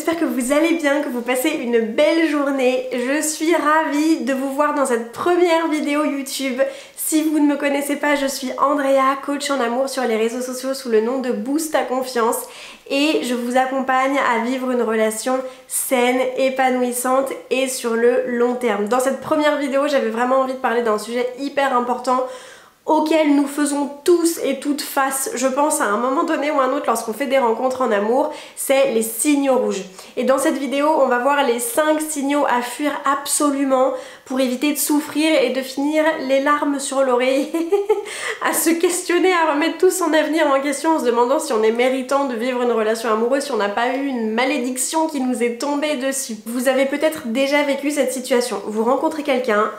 j'espère que vous allez bien, que vous passez une belle journée. Je suis ravie de vous voir dans cette première vidéo YouTube. Si vous ne me connaissez pas, je suis Andrea, coach en amour sur les réseaux sociaux sous le nom de Boost ta confiance et je vous accompagne à vivre une relation saine, épanouissante et sur le long terme. Dans cette première vidéo, j'avais vraiment envie de parler d'un sujet hyper important auquel nous faisons tous et toutes face, je pense, à un moment donné ou un autre lorsqu'on fait des rencontres en amour, c'est les signaux rouges. Et dans cette vidéo, on va voir les 5 signaux à fuir absolument pour éviter de souffrir et de finir les larmes sur l'oreille, à se questionner, à remettre tout son avenir en question en se demandant si on est méritant de vivre une relation amoureuse, si on n'a pas eu une malédiction qui nous est tombée dessus. Vous avez peut-être déjà vécu cette situation. Vous rencontrez quelqu'un,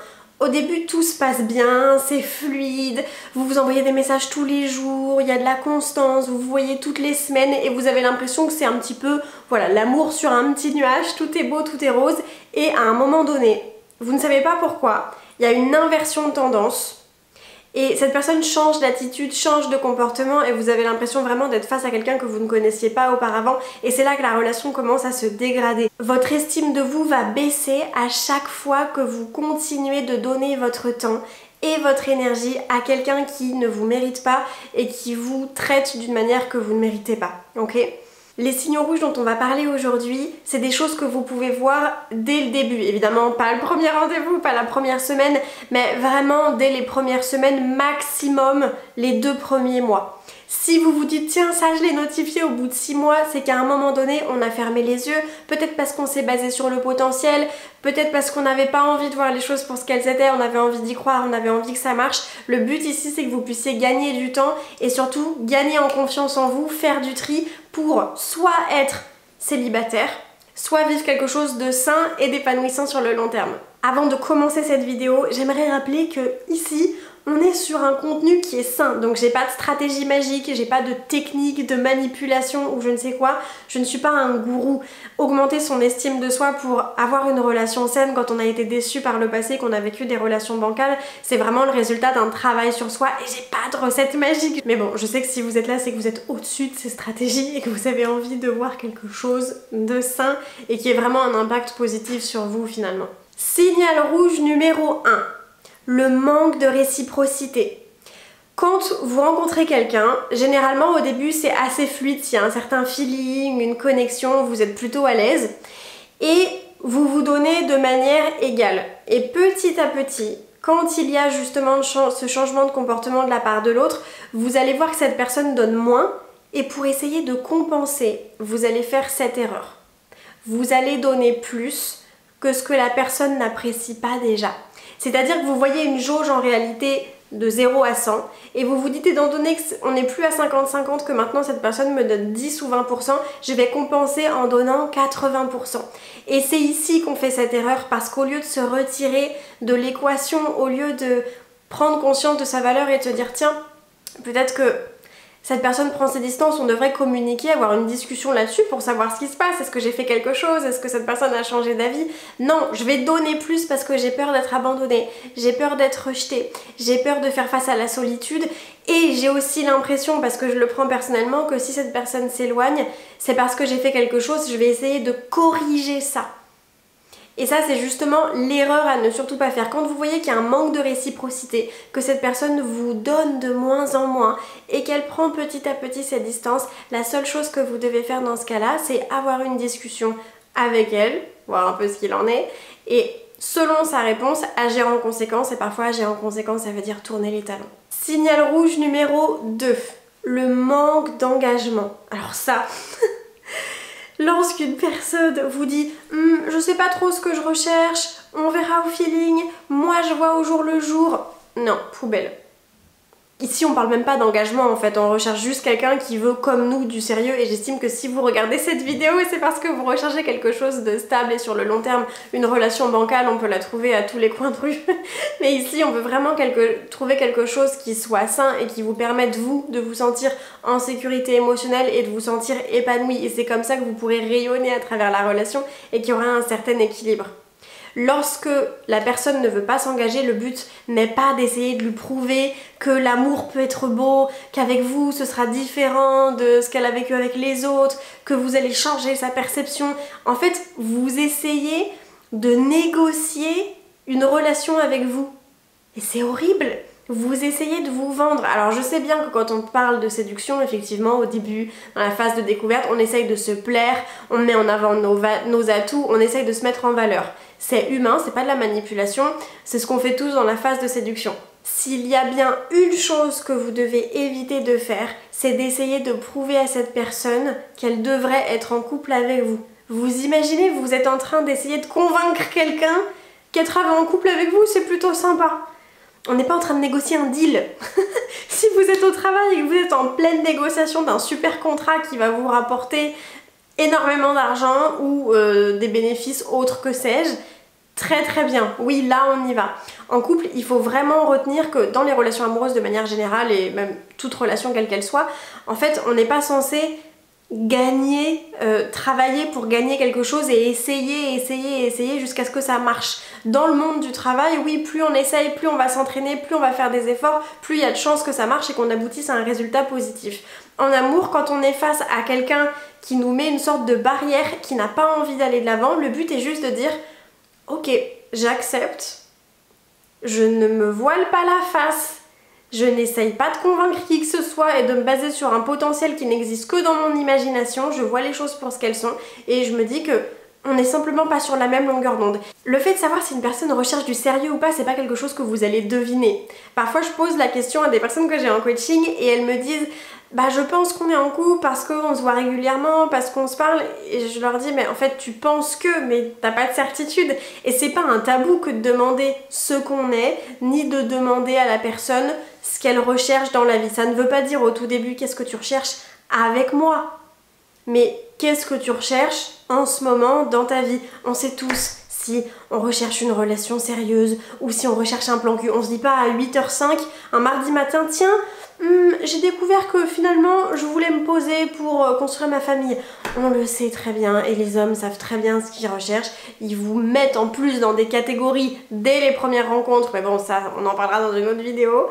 au début tout se passe bien, c'est fluide, vous vous envoyez des messages tous les jours, il y a de la constance, vous vous voyez toutes les semaines et vous avez l'impression que c'est un petit peu, voilà, l'amour sur un petit nuage, tout est beau, tout est rose et à un moment donné, vous ne savez pas pourquoi, il y a une inversion de tendance et cette personne change d'attitude, change de comportement et vous avez l'impression vraiment d'être face à quelqu'un que vous ne connaissiez pas auparavant et c'est là que la relation commence à se dégrader. Votre estime de vous va baisser à chaque fois que vous continuez de donner votre temps et votre énergie à quelqu'un qui ne vous mérite pas et qui vous traite d'une manière que vous ne méritez pas, ok ? Les signaux rouges dont on va parler aujourd'hui, c'est des choses que vous pouvez voir dès le début. Évidemment, pas le premier rendez-vous, pas la première semaine, mais vraiment dès les premières semaines, maximum les 2 premiers mois. Si vous vous dites tiens ça je l'ai notifié au bout de 6 mois, c'est qu'à un moment donné on a fermé les yeux, peut-être parce qu'on s'est basé sur le potentiel, peut-être parce qu'on n'avait pas envie de voir les choses pour ce qu'elles étaient, on avait envie d'y croire, on avait envie que ça marche. Le but ici c'est que vous puissiez gagner du temps et surtout gagner en confiance en vous, faire du tri pour soit être célibataire, soit vivre quelque chose de sain et d'épanouissant sur le long terme. Avant de commencer cette vidéo, j'aimerais rappeler que ici, on est sur un contenu qui est sain, donc j'ai pas de stratégie magique, j'ai pas de technique de manipulation ou je ne sais quoi, je ne suis pas un gourou. Augmenter son estime de soi pour avoir une relation saine quand on a été déçu par le passé, qu'on a vécu des relations bancales, c'est vraiment le résultat d'un travail sur soi et j'ai pas de recette magique. Mais bon, je sais que si vous êtes là, c'est que vous êtes au-dessus de ces stratégies et que vous avez envie de voir quelque chose de sain et qui ait vraiment un impact positif sur vous finalement. Signal rouge numéro 1. Le manque de réciprocité. Quand vous rencontrez quelqu'un, généralement au début c'est assez fluide, il y a un certain feeling, une connexion, vous êtes plutôt à l'aise et vous vous donnez de manière égale. Et petit à petit, quand il y a justement ce changement de comportement de la part de l'autre, vous allez voir que cette personne donne moins et pour essayer de compenser, vous allez faire cette erreur. Vous allez donner plus que ce que la personne n'apprécie pas déjà. C'est-à-dire que vous voyez une jauge en réalité de 0 à 100 et vous vous dites étant donné qu'on n'est plus à 50-50 que maintenant cette personne me donne 10 ou 20%, je vais compenser en donnant 80%. Et c'est ici qu'on fait cette erreur parce qu'au lieu de se retirer de l'équation, au lieu de prendre conscience de sa valeur et de se dire tiens, peut-être que cette personne prend ses distances, on devrait communiquer, avoir une discussion là-dessus pour savoir ce qui se passe. Est-ce que j'ai fait quelque chose? Est-ce que cette personne a changé d'avis? Non, je vais donner plus parce que j'ai peur d'être abandonnée, j'ai peur d'être rejetée, j'ai peur de faire face à la solitude et j'ai aussi l'impression, parce que je le prends personnellement, que si cette personne s'éloigne, c'est parce que j'ai fait quelque chose, je vais essayer de corriger ça. Et ça c'est justement l'erreur à ne surtout pas faire. Quand vous voyez qu'il y a un manque de réciprocité, que cette personne vous donne de moins en moins et qu'elle prend petit à petit ses distances, la seule chose que vous devez faire dans ce cas-là, c'est avoir une discussion avec elle, voir un peu ce qu'il en est, et selon sa réponse, agir en conséquence, et parfois agir en conséquence, ça veut dire tourner les talons. Signal rouge numéro 2, le manque d'engagement. Alors ça... Lorsqu'une personne vous dit je sais pas trop ce que je recherche, on verra au feeling, moi je vois au jour le jour. Non, poubelle. Ici on parle même pas d'engagement en fait, on recherche juste quelqu'un qui veut comme nous du sérieux et j'estime que si vous regardez cette vidéo c'est parce que vous recherchez quelque chose de stable et sur le long terme. Une relation bancale on peut la trouver à tous les coins de rue mais ici on veut vraiment trouver quelque chose qui soit sain et qui vous permette vous de vous sentir en sécurité émotionnelle et de vous sentir épanoui et c'est comme ça que vous pourrez rayonner à travers la relation et qu'il y aura un certain équilibre. Lorsque la personne ne veut pas s'engager, le but n'est pas d'essayer de lui prouver que l'amour peut être beau, qu'avec vous ce sera différent de ce qu'elle a vécu avec les autres, que vous allez changer sa perception. En fait, vous essayez de négocier une relation avec vous. Et c'est horrible. Vous essayez de vous vendre. Alors je sais bien que quand on parle de séduction, effectivement, au début, dans la phase de découverte, on essaye de se plaire, on met en avant nos atouts, on essaye de se mettre en valeur. C'est humain, c'est pas de la manipulation, c'est ce qu'on fait tous dans la phase de séduction. S'il y a bien une chose que vous devez éviter de faire, c'est d'essayer de prouver à cette personne qu'elle devrait être en couple avec vous. Vous imaginez, vous êtes en train d'essayer de convaincre quelqu'un qu'être en couple avec vous, c'est plutôt sympa. On n'est pas en train de négocier un deal. Si vous êtes au travail et que vous êtes en pleine négociation d'un super contrat qui va vous rapporter énormément d'argent ou des bénéfices autres que sais-je, très très bien. Oui, là on y va. En couple, il faut vraiment retenir que dans les relations amoureuses de manière générale et même toute relation quelle qu'elle soit, en fait, on n'est pas censé gagner, travailler pour gagner quelque chose et essayer jusqu'à ce que ça marche. Dans le monde du travail, oui, plus on essaye, plus on va s'entraîner, plus on va faire des efforts, plus il y a de chances que ça marche et qu'on aboutisse à un résultat positif. En amour, quand on est face à quelqu'un qui nous met une sorte de barrière, qui n'a pas envie d'aller de l'avant, le but est juste de dire « Ok, j'accepte, je ne me voile pas la face, je n'essaye pas de convaincre qui que ce soit et de me baser sur un potentiel qui n'existe que dans mon imagination, je vois les choses pour ce qu'elles sont et je me dis que on n'est simplement pas sur la même longueur d'onde. Le fait de savoir si une personne recherche du sérieux ou pas, c'est pas quelque chose que vous allez deviner. Parfois je pose la question à des personnes que j'ai en coaching et elles me disent bah je pense qu'on est en couple parce qu'on se voit régulièrement, parce qu'on se parle, et je leur dis mais en fait tu penses que, mais t'as pas de certitude. Et c'est pas un tabou que de demander ce qu'on est, ni de demander à la personne ce qu'elle recherche dans la vie. Ça ne veut pas dire au tout début qu'est-ce que tu recherches avec moi, mais qu'est-ce que tu recherches en ce moment dans ta vie. On sait tous si on recherche une relation sérieuse ou si on recherche un plan cul. On se dit pas à 8h05 un mardi matin, tiens, j'ai découvert que finalement je voulais me poser pour construire ma famille. On le sait très bien et les hommes savent très bien ce qu'ils recherchent. Ils vous mettent en plus dans des catégories dès les premières rencontres, mais bon ça on en parlera dans une autre vidéo.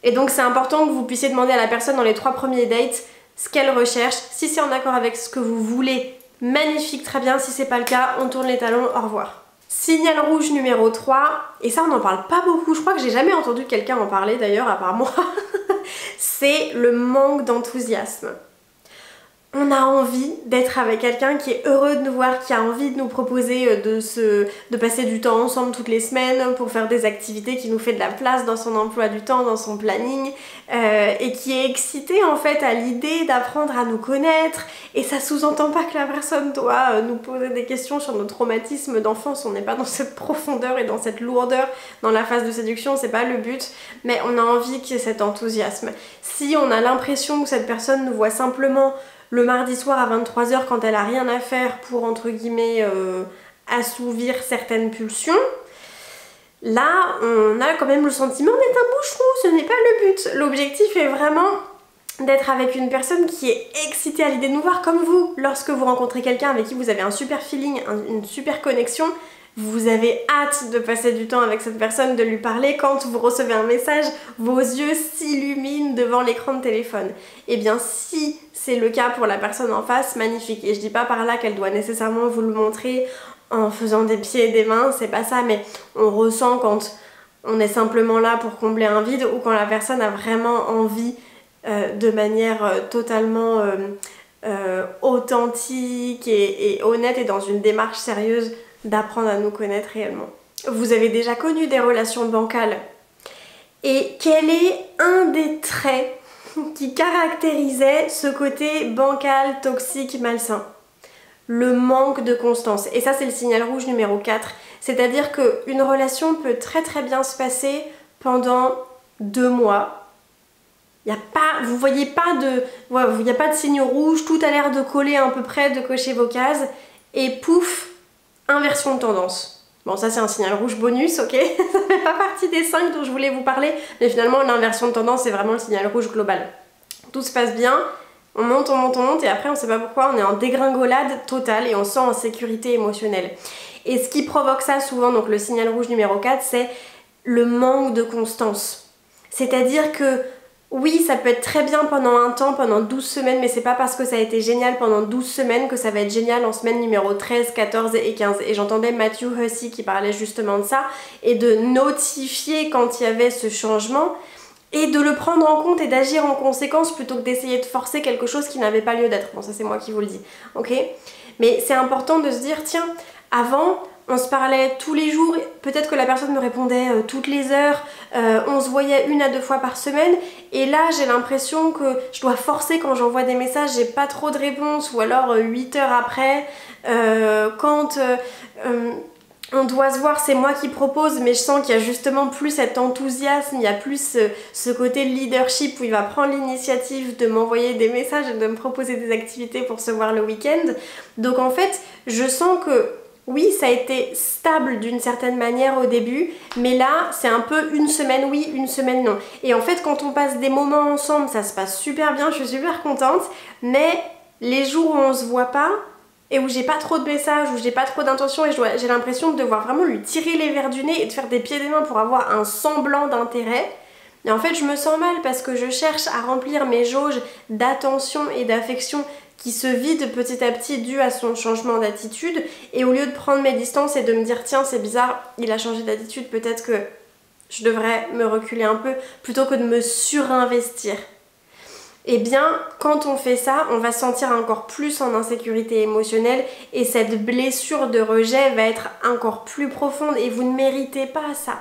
Et donc c'est important que vous puissiez demander à la personne dans les 3 premiers dates ce qu'elle recherche. Si c'est en accord avec ce que vous voulez, magnifique, très bien. Si c'est pas le cas, on tourne les talons, au revoir. Signal rouge numéro 3, et ça on n'en parle pas beaucoup, je crois que j'ai jamais entendu quelqu'un en parler d'ailleurs à part moi, c'est le manque d'enthousiasme. On a envie d'être avec quelqu'un qui est heureux de nous voir, qui a envie de nous proposer de passer du temps ensemble toutes les semaines pour faire des activités, qui nous fait de la place dans son emploi du temps, dans son planning, et qui est excité en fait à l'idée d'apprendre à nous connaître. Et ça sous-entend pas que la personne doit nous poser des questions sur nos traumatismes d'enfance, on n'est pas dans cette profondeur et dans cette lourdeur dans la phase de séduction, c'est pas le but, mais on a envie qu'il y ait cet enthousiasme. Si on a l'impression que cette personne nous voit simplement le mardi soir à 23h quand elle a rien à faire pour entre guillemets assouvir certaines pulsions, là on a quand même le sentiment d'être un boucheron, ce n'est pas le but. L'objectif est vraiment d'être avec une personne qui est excitée à l'idée de nous voir, comme vous. Lorsque vous rencontrez quelqu'un avec qui vous avez un super feeling, une super connexion, vous avez hâte de passer du temps avec cette personne, de lui parler. Quand vous recevez un message, vos yeux s'illuminent devant l'écran de téléphone. Et bien si c'est le cas pour la personne en face, magnifique. Et je dis pas par là qu'elle doit nécessairement vous le montrer en faisant des pieds et des mains, c'est pas ça, mais on ressent quand on est simplement là pour combler un vide ou quand la personne a vraiment envie de manière totalement authentique et honnête et dans une démarche sérieuse d'apprendre à nous connaître réellement. Vous avez déjà connu des relations bancales, et quel est un des traits qui caractérisait ce côté bancal, toxique, malsain? Le manque de constance. Et ça c'est le signal rouge numéro 4, c'est-à-dire qu'une relation peut très bien se passer pendant 2 mois. Vous voyez pas il n'y a pas de signe rouge, tout a l'air de coller à peu près, de cocher vos cases, et pouf, inversion de tendance. Bon, ça c'est un signal rouge bonus, ok. Ça fait pas partie des 5 dont je voulais vous parler, mais finalement l'inversion de tendance c'est vraiment le signal rouge global. Tout se passe bien, On monte, on monte, on monte et après on sait pas pourquoi on est en dégringolade totale et on se sent en sécurité émotionnelle. Et ce qui provoque ça souvent, donc le signal rouge numéro 4, c'est le manque de constance. C'est-à-dire que oui, ça peut être très bien pendant un temps, pendant 12 semaines, mais c'est pas parce que ça a été génial pendant 12 semaines que ça va être génial en semaine numéro 13, 14 et 15. Et j'entendais Matthew Hussey qui parlait justement de ça et de notifier quand il y avait ce changement et de le prendre en compte et d'agir en conséquence plutôt que d'essayer de forcer quelque chose qui n'avait pas lieu d'être. Bon, ça c'est moi qui vous le dis, ok? Mais c'est important de se dire, tiens, avant, on se parlait tous les jours, peut-être que la personne me répondait toutes les heures, on se voyait 1 à 2 fois par semaine, et là j'ai l'impression que je dois forcer quand j'envoie des messages, j'ai pas trop de réponses, ou alors 8 heures après, quand on doit se voir, c'est moi qui propose, mais je sens qu'il y a justement plus cet enthousiasme, il y a plus ce côté leadership où il va prendre l'initiative de m'envoyer des messages et de me proposer des activités pour se voir le week-end. Donc en fait, je sens que oui, ça a été stable d'une certaine manière au début, mais là, c'est un peu 1 semaine oui, 1 semaine non. Et en fait, quand on passe des moments ensemble, ça se passe super bien, je suis super contente, mais les jours où on se voit pas, et où j'ai pas trop de messages, où j'ai pas trop d'intention et j'ai l'impression de devoir vraiment lui tirer les verres du nez et de faire des pieds et des mains pour avoir un semblant d'intérêt. Et en fait je me sens mal parce que je cherche à remplir mes jauges d'attention et d'affection qui se vident petit à petit dû à son changement d'attitude, et au lieu de prendre mes distances et de me dire tiens c'est bizarre, il a changé d'attitude, peut-être que je devrais me reculer un peu plutôt que de me surinvestir. Eh bien, quand on fait ça, on va se sentir encore plus en insécurité émotionnelle et cette blessure de rejet va être encore plus profonde et vous ne méritez pas ça.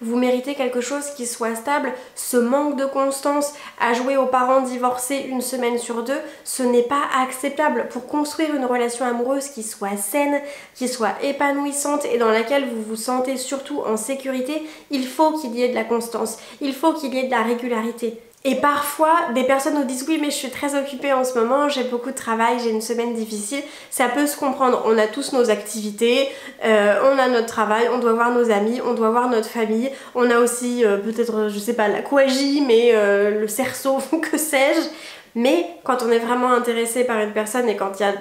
Vous méritez quelque chose qui soit stable. Ce manque de constance à jouer aux parents divorcés 1 semaine sur 2, ce n'est pas acceptable. Pour construire une relation amoureuse qui soit saine, qui soit épanouissante et dans laquelle vous vous sentez surtout en sécurité, il faut qu'il y ait de la constance, il faut qu'il y ait de la régularité. Et parfois, des personnes nous disent oui mais je suis très occupée en ce moment, j'ai beaucoup de travail, j'ai une semaine difficile. Ça peut se comprendre, on a tous nos activités, on a notre travail, on doit voir nos amis, on doit voir notre famille. On a aussi peut-être, je sais pas, l'aquagym et le cerceau, que sais-je. Mais quand on est vraiment intéressé par une personne et quand il y a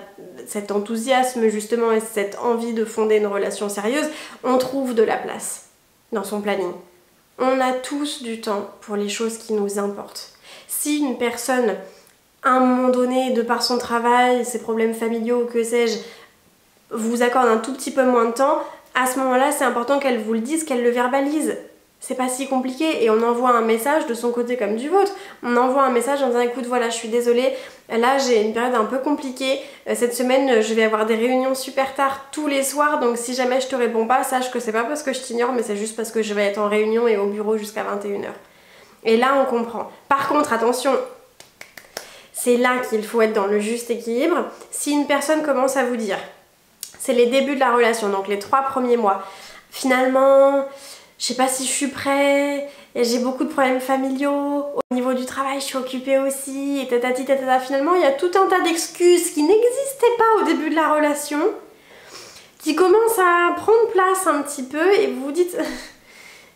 cet enthousiasme justement et cette envie de fonder une relation sérieuse, on trouve de la place dans son planning. On a tous du temps pour les choses qui nous importent. Si une personne, à un moment donné, de par son travail, ses problèmes familiaux, que sais-je, vous accorde un tout petit peu moins de temps, à ce moment-là, c'est important qu'elle vous le dise, qu'elle le verbalise. C'est pas si compliqué et on envoie un message de son côté comme du vôtre. On envoie un message en disant écoute voilà je suis désolée, là j'ai une période un peu compliquée, cette semaine je vais avoir des réunions super tard tous les soirs donc si jamais je te réponds pas, sache que c'est pas parce que je t'ignore mais c'est juste parce que je vais être en réunion et au bureau jusqu'à 21 h. Et là on comprend. Par contre attention, c'est là qu'il faut être dans le juste équilibre. Si une personne commence à vous dire, c'est les débuts de la relation, donc les 3 premiers mois, finalement je sais pas si je suis prêt, j'ai beaucoup de problèmes familiaux, au niveau du travail je suis occupée aussi, et tatati tatata. Finalement il y a tout un tas d'excuses qui n'existaient pas au début de la relation, qui commencent à prendre place un petit peu et vous vous dites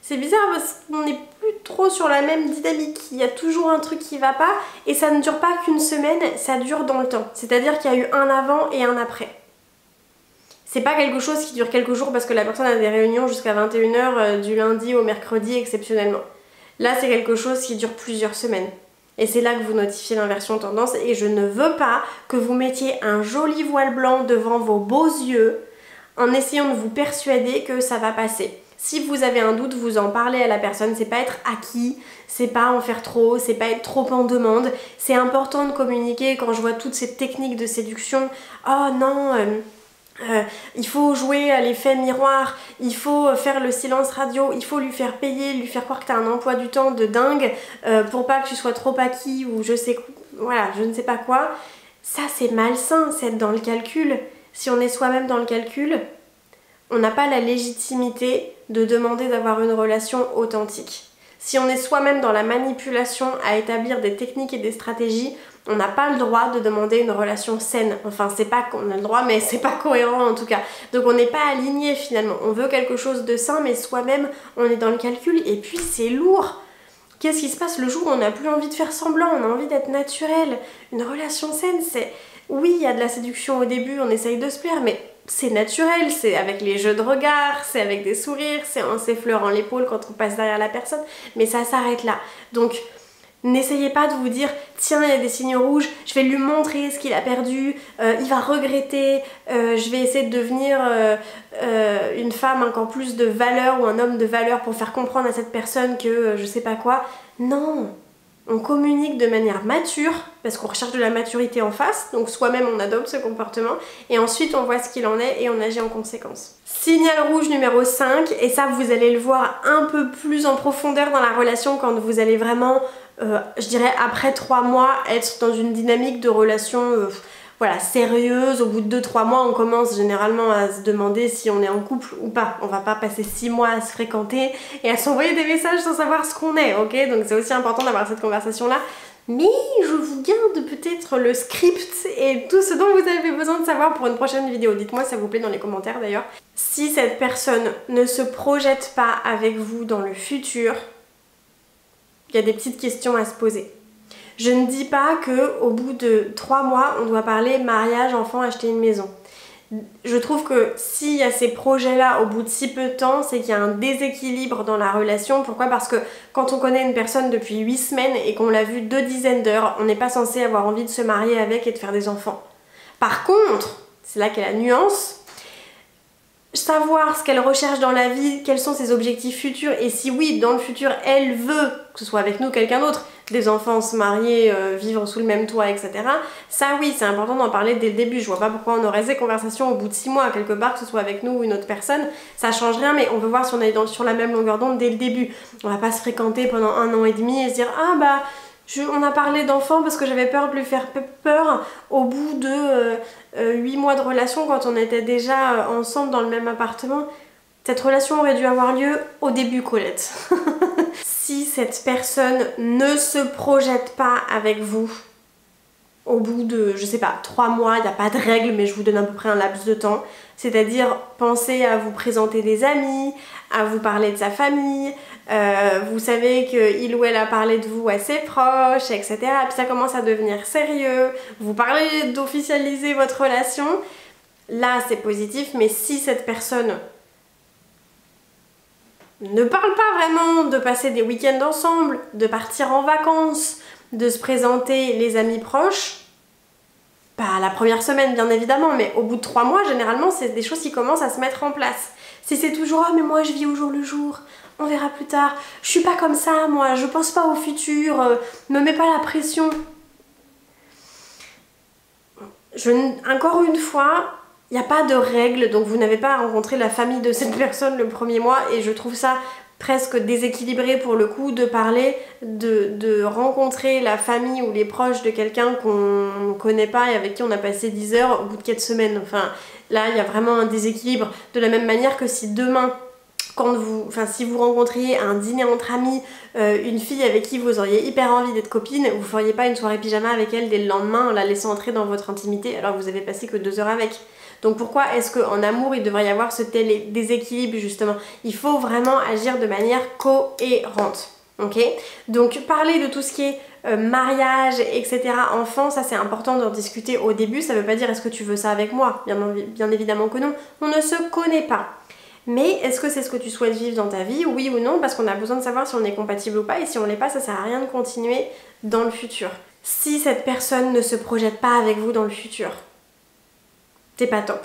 c'est bizarre parce qu'on n'est plus trop sur la même dynamique, il y a toujours un truc qui va pas et ça ne dure pas qu'1 semaine, ça dure dans le temps, c'est-à-dire qu'il y a eu un avant et un après. C'est pas quelque chose qui dure quelques jours parce que la personne a des réunions jusqu'à 21 h du lundi au mercredi exceptionnellement. Là c'est quelque chose qui dure plusieurs semaines. Et c'est là que vous notifiez l'inversion tendance et je ne veux pas que vous mettiez un joli voile blanc devant vos beaux yeux en essayant de vous persuader que ça va passer. Si vous avez un doute, vous en parlez à la personne, c'est pas être acquis, c'est pas en faire trop, c'est pas être trop en demande. C'est important de communiquer quand je vois toutes ces techniques de séduction. Oh non, il faut jouer à l'effet miroir, il faut faire le silence radio, il faut lui faire payer, lui faire croire que tu as un emploi du temps de dingue pour pas que tu sois trop acquis ou je sais, voilà, je ne sais pas quoi. Ça c'est malsain, c'est être dans le calcul. Si on est soi-même dans le calcul, on n'a pas la légitimité de demander d'avoir une relation authentique. Si on est soi-même dans la manipulation à établir des techniques et des stratégies, on n'a pas le droit de demander une relation saine. Enfin, c'est pas qu'on a le droit, mais c'est pas cohérent en tout cas. Donc on n'est pas aligné finalement. On veut quelque chose de sain, mais soi-même, on est dans le calcul et puis c'est lourd. Qu'est-ce qui se passe le jour où on n'a plus envie de faire semblant, on a envie d'être naturel? Une relation saine, c'est... Oui, il y a de la séduction au début, on essaye de se plaire, mais c'est naturel, c'est avec les jeux de regard, c'est avec des sourires, c'est en s'effleurant l'épaule quand on passe derrière la personne, mais ça s'arrête là. Donc, n'essayez pas de vous dire « Tiens, il y a des signes rouges, je vais lui montrer ce qu'il a perdu, il va regretter, je vais essayer de devenir une femme encore plus de valeur ou un homme de valeur pour faire comprendre à cette personne que je sais pas quoi. » Non, on communique de manière mature, parce qu'on recherche de la maturité en face, donc soi-même on adopte ce comportement, et ensuite on voit ce qu'il en est et on agit en conséquence. Signal rouge numéro 5, et ça vous allez le voir un peu plus en profondeur dans la relation quand vous allez vraiment, je dirais après 3 mois, être dans une dynamique de relation voilà, sérieuse. Au bout de 2-3 mois, on commence généralement à se demander si on est en couple ou pas. On va pas passer 6 mois à se fréquenter et à s'envoyer des messages sans savoir ce qu'on est, ok? Donc c'est aussi important d'avoir cette conversation-là. Mais je vous garde peut-être le script et tout ce dont vous avez besoin de savoir pour une prochaine vidéo. Dites-moi si ça vous plaît dans les commentaires d'ailleurs. Si cette personne ne se projette pas avec vous dans le futur, il y a des petites questions à se poser. Je ne dis pas qu'au bout de 3 mois, on doit parler mariage, enfant, acheter une maison. Je trouve que s'il y a ces projets-là au bout de si peu de temps, c'est qu'il y a un déséquilibre dans la relation. Pourquoi? Parce que quand on connaît une personne depuis 8 semaines et qu'on l'a vue 2 dizaines d'heures, on n'est pas censé avoir envie de se marier avec et de faire des enfants. Par contre, c'est là qu'est la nuance, savoir ce qu'elle recherche dans la vie, quels sont ses objectifs futurs, et si oui, dans le futur, elle veut, que ce soit avec nous ou quelqu'un d'autre, des enfants, se marier, vivre sous le même toit, etc. Ça oui, c'est important d'en parler dès le début. Je vois pas pourquoi on aurait ces conversations au bout de 6 mois, quelque part, que ce soit avec nous ou une autre personne. Ça change rien, mais on veut voir si on est sur la même longueur d'onde dès le début. On va pas se fréquenter pendant 1 an et demi et se dire « Ah bah, on a parlé d'enfants parce que j'avais peur de lui faire peur au bout de 8 mois de relation quand on était déjà ensemble dans le même appartement. » Cette relation aurait dû avoir lieu au début, Colette. Si cette personne ne se projette pas avec vous, au bout de, je sais pas, 3 mois, il n'y a pas de règle, mais je vous donne à peu près un laps de temps, c'est-à-dire pensez à vous présenter des amis, à vous parler de sa famille, vous savez qu'il ou elle a parlé de vous à ses proches, etc. Et puis ça commence à devenir sérieux, vous parlez d'officialiser votre relation, là c'est positif, mais si cette personne ne parle pas vraiment de passer des week-ends ensemble, de partir en vacances, de se présenter les amis proches, pas la première semaine bien évidemment, mais au bout de 3 mois, généralement, c'est des choses qui commencent à se mettre en place. Si c'est toujours « Ah mais moi je vis au jour le jour, on verra plus tard, je suis pas comme ça moi, je pense pas au futur, me mets pas la pression ». Encore une fois, il n'y a pas de règle, donc vous n'avez pas à rencontrer la famille de cette personne le premier mois, et je trouve ça presque déséquilibré pour le coup de parler de rencontrer la famille ou les proches de quelqu'un qu'on ne connaît pas et avec qui on a passé 10 heures au bout de 4 semaines. Enfin, là, il y a vraiment un déséquilibre. De la même manière que si demain, si vous rencontriez à un dîner entre amis une fille avec qui vous auriez hyper envie d'être copine, vous feriez pas une soirée pyjama avec elle dès le lendemain en la laissant entrer dans votre intimité alors que vous avez passé que 2 heures avec. Donc pourquoi est-ce qu'en amour il devrait y avoir ce tel déséquilibre justement? Il faut vraiment agir de manière cohérente. Ok? Donc parler de tout ce qui est mariage, etc. enfant, ça c'est important d'en discuter au début. Ça veut pas dire est-ce que tu veux ça avec moi? Bien évidemment que non. On ne se connaît pas. Mais est-ce que c'est ce que tu souhaites vivre dans ta vie? Oui ou non? Parce qu'on a besoin de savoir si on est compatible ou pas. Et si on l'est pas, ça sert à rien de continuer dans le futur. Si cette personne ne se projette pas avec vous dans le futur, c'est pas top.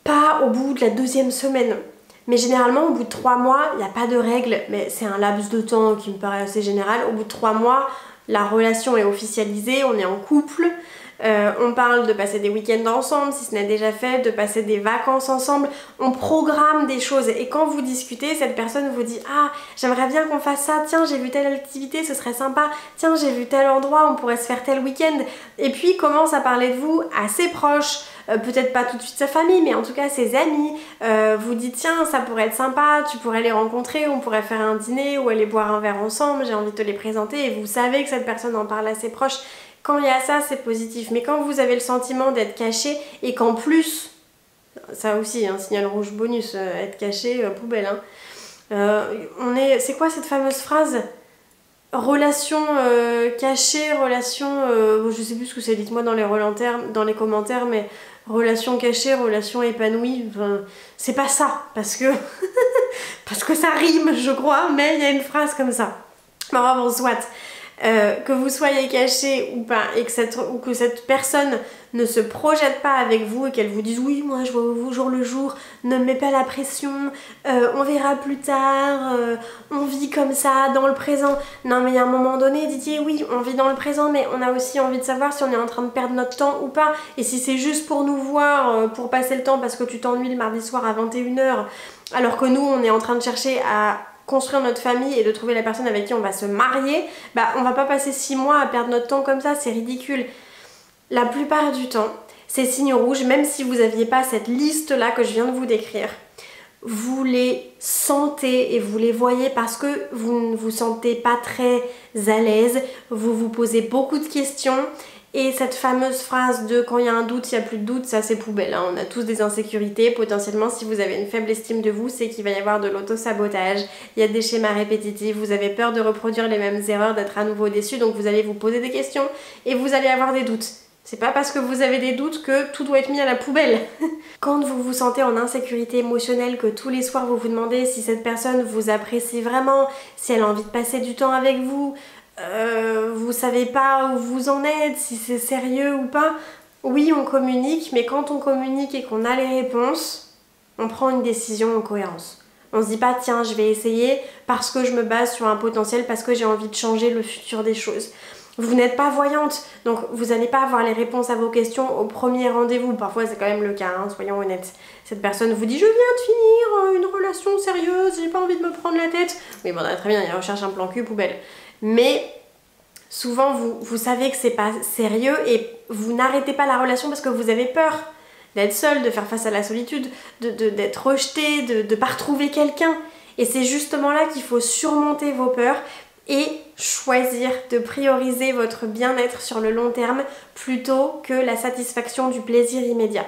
Pas au bout de la 2e semaine. Mais généralement, au bout de 3 mois, il n'y a pas de règle, mais c'est un laps de temps qui me paraît assez général. Au bout de 3 mois, la relation est officialisée, on est en couple. On parle de passer des week-ends ensemble, si ce n'est déjà fait, de passer des vacances ensemble. On programme des choses et quand vous discutez, cette personne vous dit « Ah, j'aimerais bien qu'on fasse ça, tiens, j'ai vu telle activité, ce serait sympa, tiens, j'ai vu tel endroit, on pourrait se faire tel week-end. » Et puis commence à parler de vous à ses proches, peut-être pas tout de suite sa famille, mais en tout cas ses amis. Vous dites « Tiens, ça pourrait être sympa, tu pourrais les rencontrer, on pourrait faire un dîner ou aller boire un verre ensemble, j'ai envie de te les présenter. » Et vous savez que cette personne en parle à ses proches. Quand il y a ça, c'est positif. Mais quand vous avez le sentiment d'être caché et qu'en plus, ça aussi, un signal rouge bonus, être caché, poubelle, hein. C'est quoi cette fameuse phrase? Relation cachée, relation... je sais plus ce que c'est, dites-moi dans les commentaires, mais relation cachée, relation épanouie, enfin, c'est pas ça, parce que... parce que ça rime, je crois, mais il y a une phrase comme ça. Bon, soit. Que vous soyez caché ou pas, et que cette personne ne se projette pas avec vous et qu'elle vous dise oui, moi je vois vous jour le jour, ne me mets pas la pression, on verra plus tard, on vit comme ça dans le présent. Non, mais il y a un moment donné, Didier, oui, on vit dans le présent, mais on a aussi envie de savoir si on est en train de perdre notre temps ou pas. Et si c'est juste pour nous voir, pour passer le temps parce que tu t'ennuies le mardi soir à 21h, alors que nous on est en train de chercher à construire notre famille et de trouver la personne avec qui on va se marier, bah on va pas passer 6 mois à perdre notre temps comme ça, c'est ridicule. La plupart du temps, ces signes rouges, même si vous n'aviez pas cette liste là que je viens de vous décrire, vous les sentez et vous les voyez parce que vous ne vous sentez pas très à l'aise, vous vous posez beaucoup de questions. Et cette fameuse phrase de quand il y a un doute, il n'y a plus de doute, ça c'est poubelle, hein. On a tous des insécurités, potentiellement si vous avez une faible estime de vous, c'est qu'il va y avoir de l'auto-sabotage, il y a des schémas répétitifs, vous avez peur de reproduire les mêmes erreurs, d'être à nouveau déçu, donc vous allez vous poser des questions et vous allez avoir des doutes. C'est pas parce que vous avez des doutes que tout doit être mis à la poubelle. Quand vous vous sentez en insécurité émotionnelle, que tous les soirs vous vous demandez si cette personne vous apprécie vraiment, si elle a envie de passer du temps avec vous, vous savez pas où vous en êtes, si c'est sérieux ou pas. Oui, on communique, mais quand on communique et qu'on a les réponses, on prend une décision en cohérence. On se dit pas tiens je vais essayer parce que je me base sur un potentiel, parce que j'ai envie de changer le futur des choses. Vous n'êtes pas voyante, donc vous n'allez pas avoir les réponses à vos questions au premier rendez-vous. Parfois c'est quand même le cas, hein, soyons honnêtes. Cette personne vous dit je viens de finir une relation sérieuse, j'ai pas envie de me prendre la tête. Oui bon très bien, il recherche un plan cul, poubelle. Mais souvent vous savez que c'est pas sérieux et vous n'arrêtez pas la relation parce que vous avez peur d'être seul, de faire face à la solitude, d'être rejeté, de pas retrouver quelqu'un. Et c'est justement là qu'il faut surmonter vos peurs et choisir de prioriser votre bien-être sur le long terme plutôt que la satisfaction du plaisir immédiat.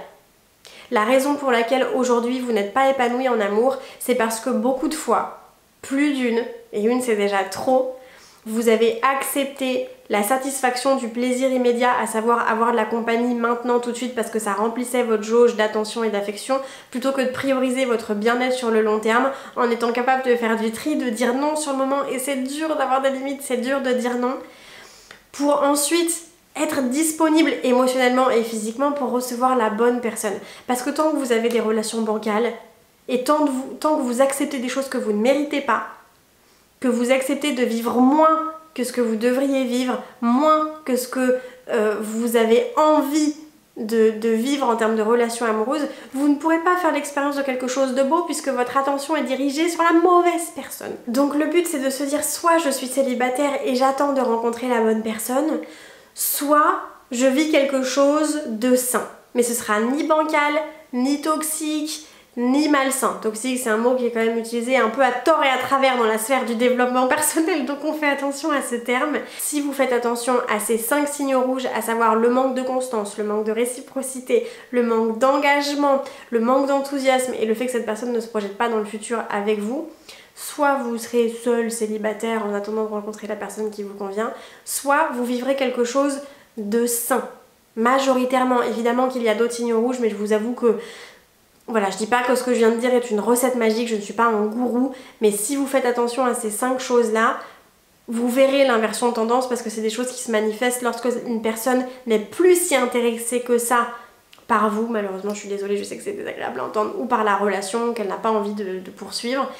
La raison pour laquelle aujourd'hui vous n'êtes pas épanoui en amour, c'est parce que beaucoup de fois, plus d'une, et une c'est déjà trop, vous avez accepté la satisfaction du plaisir immédiat, à savoir avoir de la compagnie maintenant tout de suite parce que ça remplissait votre jauge d'attention et d'affection, plutôt que de prioriser votre bien-être sur le long terme en étant capable de faire du tri, de dire non sur le moment, et c'est dur d'avoir des limites, c'est dur de dire non, pour ensuite être disponible émotionnellement et physiquement pour recevoir la bonne personne. Parce que tant que vous avez des relations bancales et tant que vous acceptez des choses que vous ne méritez pas, que vous acceptez de vivre moins que ce que vous devriez vivre, moins que ce que vous avez envie de vivre en termes de relations amoureuses, vous ne pourrez pas faire l'expérience de quelque chose de beau puisque votre attention est dirigée sur la mauvaise personne. Donc le but c'est de se dire soit je suis célibataire et j'attends de rencontrer la bonne personne, soit je vis quelque chose de sain. Mais ce sera ni bancal, ni toxique, ni malsain. Toxique, c'est un mot qui est quand même utilisé un peu à tort et à travers dans la sphère du développement personnel, donc on fait attention à ce terme. Si vous faites attention à ces 5 signaux rouges, à savoir le manque de constance, le manque de réciprocité, le manque d'engagement, le manque d'enthousiasme et le fait que cette personne ne se projette pas dans le futur avec vous, soit vous serez seul, célibataire, en attendant de rencontrer la personne qui vous convient, soit vous vivrez quelque chose de sain. Majoritairement, évidemment qu'il y a d'autres signaux rouges, mais je vous avoue que voilà, je dis pas que ce que je viens de dire est une recette magique, je ne suis pas un gourou, mais si vous faites attention à ces 5 choses-là, vous verrez l'inversion de tendance parce que c'est des choses qui se manifestent lorsque une personne n'est plus si intéressée que ça par vous, malheureusement je suis désolée, je sais que c'est désagréable à entendre, ou par la relation qu'elle n'a pas envie de poursuivre.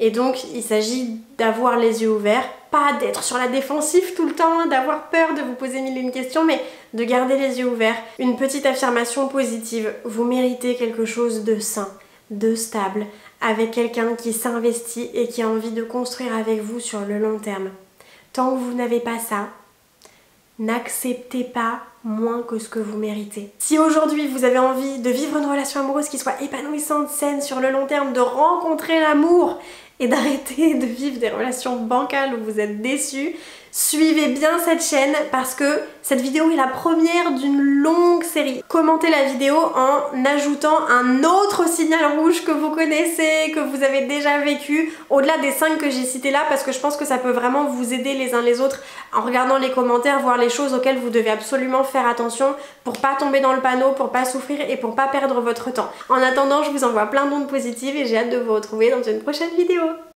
Et donc il s'agit d'avoir les yeux ouverts, pas d'être sur la défensive tout le temps, d'avoir peur de vous poser mille et une questions, mais de garder les yeux ouverts. Une petite affirmation positive, vous méritez quelque chose de sain, de stable, avec quelqu'un qui s'investit et qui a envie de construire avec vous sur le long terme. Tant que vous n'avez pas ça, n'acceptez pas moins que ce que vous méritez. Si aujourd'hui vous avez envie de vivre une relation amoureuse qui soit épanouissante, saine sur le long terme, de rencontrer l'amour et d'arrêter de vivre des relations bancales où vous êtes déçus, suivez bien cette chaîne parce que Cette vidéo est la première d'une longue série. Commentez la vidéo en ajoutant un autre signal rouge que vous connaissez, que vous avez déjà vécu, au-delà des 5 que j'ai cités là, parce que je pense que ça peut vraiment vous aider les uns les autres en regardant les commentaires, voir les choses auxquelles vous devez absolument faire attention pour pas tomber dans le panneau, pour pas souffrir et pour pas perdre votre temps. En attendant, je vous envoie plein d'ondes positives et j'ai hâte de vous retrouver dans une prochaine vidéo.